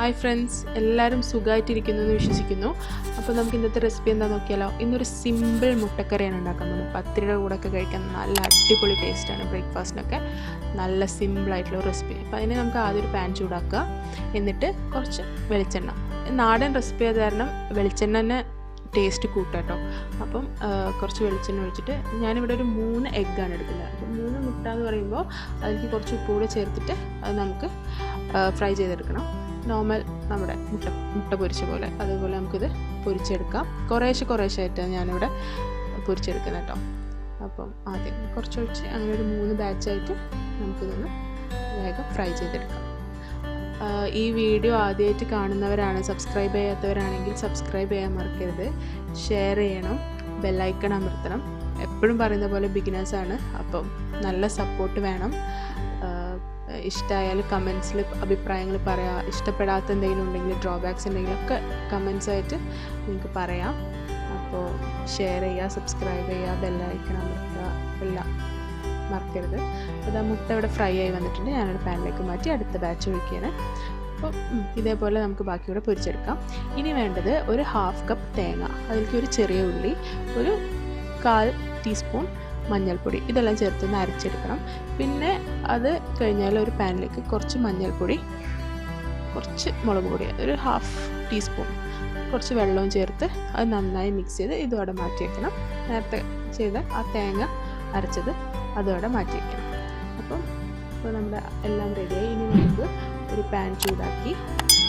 Hi friends, എല്ലാവരും സുഖമായിട്ടിരിക്കുന്നു എന്ന് വിശ്വസിക്കുന്നു. അപ്പോൾ നമുക്ക് ഇന്നത്തെ റെസിപ്പി എന്താ നോക്കിയാലോ. ഇന്നൊരു സിമ്പിൾ മുട്ടക്കറിയാണ് ഉണ്ടാക്കാൻ പോകുന്നത്. പത്തിരിയുടെ കൂടെ ഒക്കെ കഴിക്കാൻ നല്ല അടിപൊളി ടേസ്റ്റാണ്. ബ്രേക്ക്ഫാസ്റ്റിനൊക്കെ നല്ല സിമ്പിളായിട്ടുള്ള റെസിപ്പി. അപ്പോൾ അതിന് നമുക്ക് ആദ്യം ഒരു പാൻ ചൂടാക്കുക, എന്നിട്ട് കുറച്ച് വെളിച്ചെണ്ണ. നാടൻ റെസിപ്പി ആയത് കാരണം വെളിച്ചെണ്ണ തന്നെ ടേസ്റ്റ് കൂട്ടുക കേട്ടോ. അപ്പം കുറച്ച് വെളിച്ചെണ്ണ ഒഴിച്ചിട്ട് ഞാനിവിടെ ഒരു 3 എഗ്ഗാണ് എടുക്കുന്നത്. അപ്പം 3 മുട്ട എന്ന് പറയുമ്പോൾ അതിലേക്ക് കുറച്ച് ഉപ്പ് കൂടെ ചേർത്തിട്ട് അത് നമുക്ക് ഫ്രൈ ചെയ്തെടുക്കണം. നോർമൽ നമ്മുടെ മുട്ട പൊരിച്ച പോലെ അതുപോലെ നമുക്കിത് പൊരിച്ചെടുക്കാം. കുറേശ്ശായിട്ടാണ് ഞാനിവിടെ പൊരിച്ചെടുക്കുന്നത് കേട്ടോ. അപ്പം ആദ്യം കുറച്ചൊഴിച്ച് അങ്ങനെ ഒരു 3 ബാച്ചായിട്ട് നമുക്കിതൊന്ന് വേഗം ഫ്രൈ ചെയ്തെടുക്കാം. ഈ വീഡിയോ ആദ്യമായിട്ട് കാണുന്നവരാണ്, സബ്സ്ക്രൈബ് ചെയ്യാത്തവരാണെങ്കിൽ സബ്സ്ക്രൈബ് ചെയ്യാൻ മറക്കരുത്. ഷെയർ ചെയ്യണം, ബെല്ലൈക്കൺ അമർത്തണം. എപ്പോഴും പറയുന്ന പോലെ ബിഗിനേഴ്സാണ്, അപ്പം നല്ല സപ്പോർട്ട് വേണം. ഇഷ്ടമായാൽ കമൻസിൽ അഭിപ്രായങ്ങൾ പറയാം. ഇഷ്ടപ്പെടാത്ത എന്തെങ്കിലും ഉണ്ടെങ്കിൽ, ഡ്രോബാക്സ് എന്തെങ്കിലുമൊക്കെ കമൻസായിട്ട് നിങ്ങൾക്ക് പറയാം. അപ്പോൾ ഷെയർ ചെയ്യുക, സബ്സ്ക്രൈബ് ചെയ്യുക, ബെല്ലൈക്കൺ അമർത്തുക, എല്ലാം മറക്കരുത്. അപ്പോൾ ആ മുട്ട ഇവിടെ ഫ്രൈ ആയി വന്നിട്ടുണ്ട്. ഞാനൊരു പാനിലേക്ക് മാറ്റി അടുത്ത ബാച്ച് ഒഴിക്കുകയാണ്. അപ്പോൾ ഇതേപോലെ നമുക്ക് ബാക്കിയൂടെ പൊരിച്ചെടുക്കാം. ഇനി വേണ്ടത് ഒരു 1/2 കപ്പ് തേങ്ങ, അതിലേക്ക് ഒരു ചെറിയ ഉള്ളി, ഒരു 1/4 ടീസ്പൂൺ മഞ്ഞൾപ്പൊടി, ഇതെല്ലാം ചേർത്തൊന്ന് അരച്ചെടുക്കണം. പിന്നെ അത് കഴിഞ്ഞാൽ ഒരു പാനിലേക്ക് കുറച്ച് മഞ്ഞൾപ്പൊടി, കുറച്ച് മുളക് പൊടി, ഒരു 1/2 ടീസ്പൂൺ, കുറച്ച് വെള്ളവും ചേർത്ത് അത് നന്നായി മിക്സ് ചെയ്ത് ഇതോടെ മാറ്റി വയ്ക്കണം. നേരത്തെ ചെയ്ത ആ തേങ്ങ അരച്ചത് അതോടെ മാറ്റി വയ്ക്കണം. അപ്പോൾ നമ്മുടെ എല്ലാം റെഡിയായി. ഇനി നമുക്ക് ഒരു പാൻ ചൂടാക്കി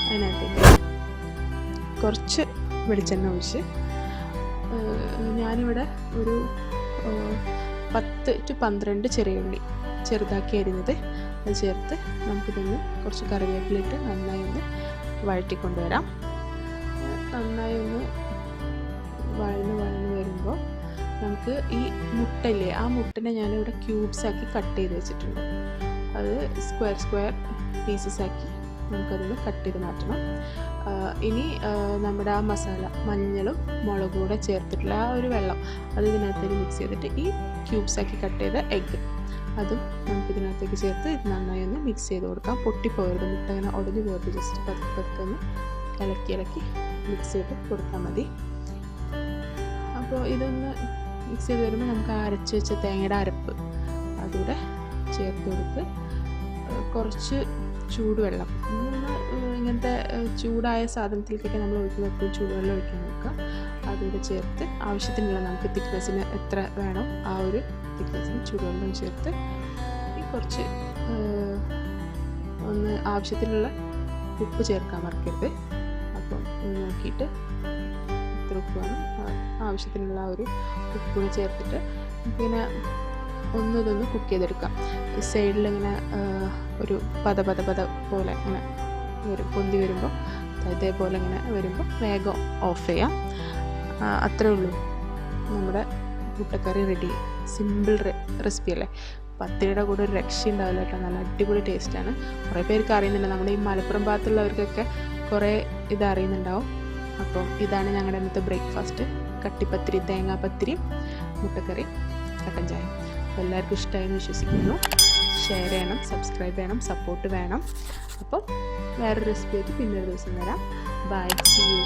അതിനകത്തേക്ക് കുറച്ച് വെളിച്ചെണ്ണ ഒഴിച്ച് ഞാനിവിടെ ഒരു 10 to 12 ചെറിയ ഉള്ളി ചെറുതാക്കി അരിഞ്ഞത് അത് ചേർത്ത് നമുക്കിതൊന്ന് കുറച്ച് കറിവേപ്പിലിട്ട് നന്നായി ഒന്ന് വഴറ്റിക്കൊണ്ടുവരാം. നന്നായി ഒന്ന് വഴന്ന് വരുമ്പോൾ നമുക്ക് ഈ മുട്ടയില്ലേ, ആ മുട്ടനെ ഞാനിവിടെ ക്യൂബ്സാക്കി കട്ട് ചെയ്ത് വെച്ചിട്ടുണ്ട്. അത് സ്ക്വയർ പീസസ് ആക്കി നമുക്കതൊന്ന് കട്ട് ചെയ്ത് മാറ്റണം. ഇനി നമ്മുടെ ആ മസാല, മഞ്ഞളും മുളകും കൂടെ ചേർത്തിട്ടുള്ള ആ ഒരു വെള്ളം അത് ഇതിനകത്തേക്ക് മിക്സ് ചെയ്തിട്ട് ഈ ക്യൂബ്സാക്കി കട്ട് ചെയ്ത എഗ്ഗ് അതും നമുക്കിതിനകത്തേക്ക് ചേർത്ത് ഇത് നന്നായി ഒന്ന് മിക്സ് ചെയ്ത് കൊടുക്കാം. പൊട്ടിപ്പോകരുത്, മുട്ട അങ്ങനെ ഉടഞ്ഞു പോകരുത്. ജസ്റ്റ് പതുക്കെ ഒന്ന് ഇളക്കി മിക്സ് ചെയ്ത് കൊടുത്താൽ മതി. അപ്പോൾ ഇതൊന്ന് മിക്സ് ചെയ്ത് വരുമ്പോൾ നമുക്ക് അരച്ച് വെച്ച തേങ്ങയുടെ അരപ്പ് അതുകൂടെ ചേർത്ത് കൊടുത്ത് കുറച്ച് ചൂടുവെള്ളം, ഇങ്ങനത്തെ ചൂടായ സാധനത്തിലേക്കൊക്കെ നമ്മൾ ഒഴിക്കുമ്പോൾ എപ്പോഴും ചൂടുവെള്ളം ഒഴിക്കാൻ നോക്കുക. അതുകൂടെ ചേർത്ത് ആവശ്യത്തിനുള്ള നമുക്ക് തിക്നെസ്സിന് എത്ര വേണം ആ ഒരു തിക്നെസ്സിന് ചൂടുവെള്ളം ചേർത്ത് ഈ കുറച്ച് ഒന്ന് ആവശ്യത്തിനുള്ള ഉപ്പ് ചേർക്കാൻ മറക്കരുത്. അപ്പം നോക്കിയിട്ട് എത്ര ഉപ്പ് വേണം ആവശ്യത്തിനുള്ള ഒരു ഉപ്പ് ചേർത്തിട്ട് നമുക്കിങ്ങനെ ഇതൊന്ന് കുക്ക് ചെയ്തെടുക്കാം. ഈ സൈഡിലിങ്ങനെ ഒരു പത പോലെ ഇങ്ങനെ പൊന്തി വരുമ്പോൾ ഇതേപോലെ ഇങ്ങനെ വരുമ്പോൾ വേഗം ഓഫ് ചെയ്യാം. അത്രേ ഉള്ളൂ, നമ്മുടെ മുട്ടക്കറി റെഡി. സിമ്പിൾ റെസിപ്പി അല്ലേ. പത്തിരിയുടെ കൂടെ ഒരു രക്ഷയുണ്ടാവില്ല കേട്ടോ. നല്ല അടിപൊളി ടേസ്റ്റാണ്. കുറേ പേർക്ക് അറിയുന്നുണ്ട്, നമ്മുടെ ഈ മലപ്പുറം ഭാഗത്തുള്ളവർക്കൊക്കെ കുറേ ഇത് അറിയുന്നുണ്ടാവും. അപ്പം ഇതാണ് ഞങ്ങളുടെ ഇന്നത്തെ ബ്രേക്ക്ഫാസ്റ്റ്. കട്ടിപ്പത്തിരി, തേങ്ങാപ്പത്തിരി, മുട്ടക്കറി, കട്ടൻ ചായ. അപ്പോൾ എല്ലാവർക്കും ഇഷ്ടമായെന്ന് വിശ്വസിക്കുന്നു. ഷെയർ ചെയ്യണം, സബ്സ്ക്രൈബ് ചെയ്യണം, സപ്പോർട്ട് വേണം. അപ്പോൾ വേറൊരു റെസിപ്പി ആയിട്ട് പിന്നൊരു ദിവസം വരാം. Bye, see U.